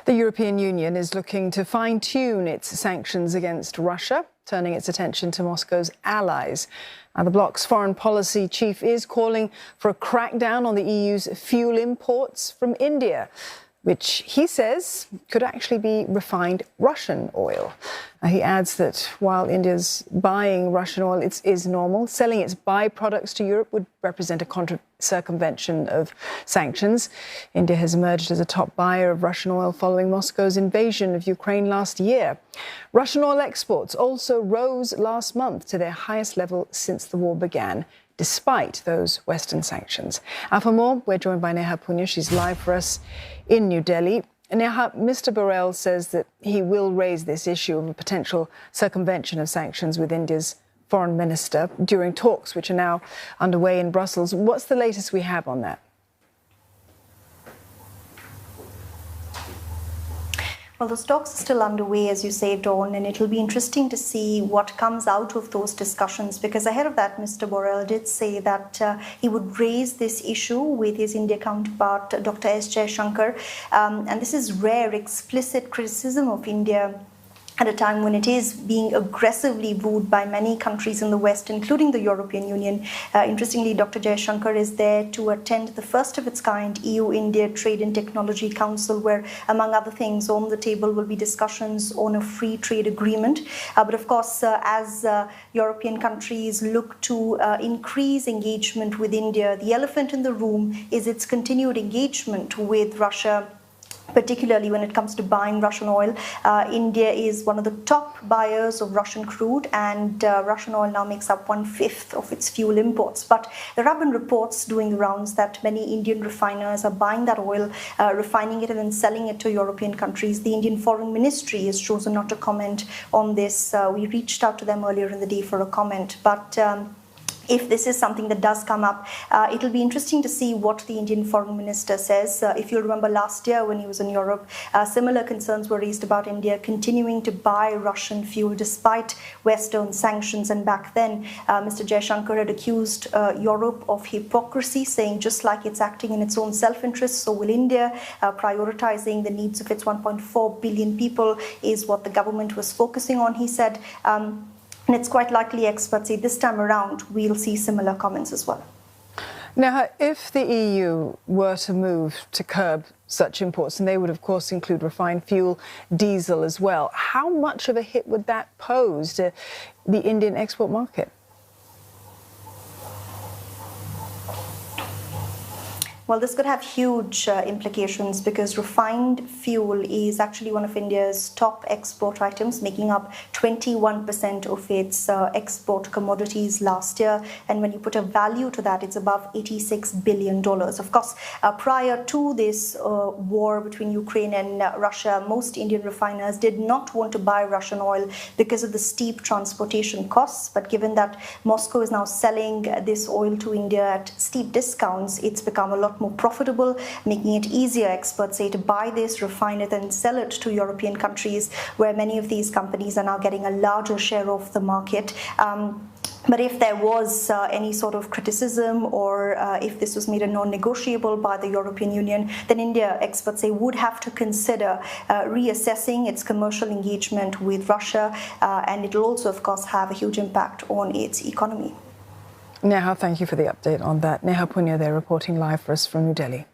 The European Union is looking to fine-tune its sanctions against Russia, turning its attention to Moscow's allies. Now, the bloc's foreign policy chief is calling for a crackdown on the EU's fuel imports from India, which he says could actually be refined Russian oil. He adds that while India's buying Russian oil is normal, selling its byproducts to Europe would represent a circumvention of sanctions. India has emerged as a top buyer of Russian oil following Moscow's invasion of Ukraine last year. Russian oil exports also rose last month to their highest level since the war began, despite those Western sanctions. And for more, we're joined by Neha Punya. She's live for us in New Delhi. Neha, Mr. Borrell says that he will raise this issue of a potential circumvention of sanctions with India's foreign minister during talks which are now underway in Brussels. What's the latest we have on that? Well, those talks are still underway, as you say, Dawn, and it'll be interesting to see what comes out of those discussions, because ahead of that, Mr. Borrell did say that he would raise this issue with his India counterpart, Dr. S. Jaishankar, and this is rare, explicit criticism of India at a time when it is being aggressively wooed by many countries in the West, including the European Union. Interestingly, Dr. Jaishankar is there to attend the first of its kind EU-India Trade and Technology Council, where, among other things, on the table will be discussions on a free trade agreement. But of course, as European countries look to increase engagement with India, the elephant in the room is its continued engagement with Russia, particularly when it comes to buying Russian oil. India is one of the top buyers of Russian crude, and Russian oil now makes up 1/5 of its fuel imports. But there have been reports doing the rounds that many Indian refiners are buying that oil, refining it and then selling it to European countries. The Indian Foreign Ministry has chosen not to comment on this. We reached out to them earlier in the day for a comment, but if this is something that does come up, it'll be interesting to see what the Indian foreign minister says. If you remember last year when he was in Europe, similar concerns were raised about India continuing to buy Russian fuel despite Western sanctions. And back then, Mr. Jaishankar had accused Europe of hypocrisy, saying just like it's acting in its own self-interest, so will India. Prioritizing the needs of its 1.4 billion people is what the government was focusing on, he said. And it's quite likely, experts say, this time around we'll see similar comments as well. Now, if the EU were to move to curb such imports, and they would, of course, include refined fuel, diesel as well, how much of a hit would that pose to the Indian export market? Well, this could have huge implications, because refined fuel is actually one of India's top export items, making up 21% of its export commodities last year. And when you put a value to that, it's above $86 billion. Of course, prior to this war between Ukraine and Russia, most Indian refiners did not want to buy Russian oil because of the steep transportation costs. But given that Moscow is now selling this oil to India at steep discounts, it's become a lot more profitable, making it easier, experts say, to buy this, refine it and sell it to European countries, where many of these companies are now getting a larger share of the market. But if there was any sort of criticism, or if this was made a non-negotiable by the European Union, then India, experts say, would have to consider reassessing its commercial engagement with Russia, and it will also, of course, have a huge impact on its economy. Neha, thank you for the update on that. Neha Punya there reporting live for us from New Delhi.